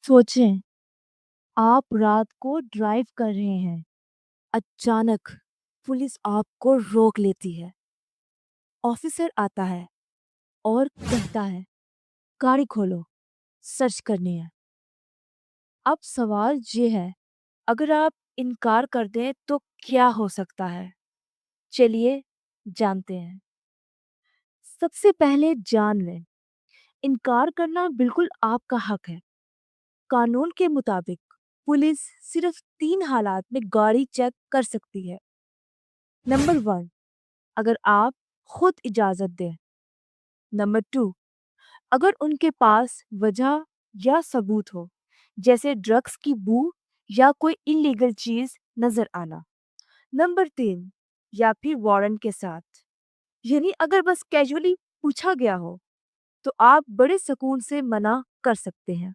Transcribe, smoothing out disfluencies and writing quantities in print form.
सोचें, आप रात को ड्राइव कर रहे हैं। अचानक पुलिस आपको रोक लेती है। ऑफिसर आता है और कहता है, गाड़ी खोलो, सर्च करनी है। अब सवाल ये है, अगर आप इनकार कर दें तो क्या हो सकता है? चलिए जानते हैं। सबसे पहले जान लें, इनकार करना बिल्कुल आपका हक है। कानून के मुताबिक पुलिस सिर्फ 3 हालात में गाड़ी चेक कर सकती है। नंबर 1, अगर आप खुद इजाज़त दें। नंबर 2, अगर उनके पास वजह या सबूत हो, जैसे ड्रग्स की बू या कोई इलीगल चीज़ नज़र आना। नंबर 3, या फिर वारंट के साथ। यानी अगर बस कैजुअली पूछा गया हो, तो आप बड़े सुकून से मना कर सकते हैं।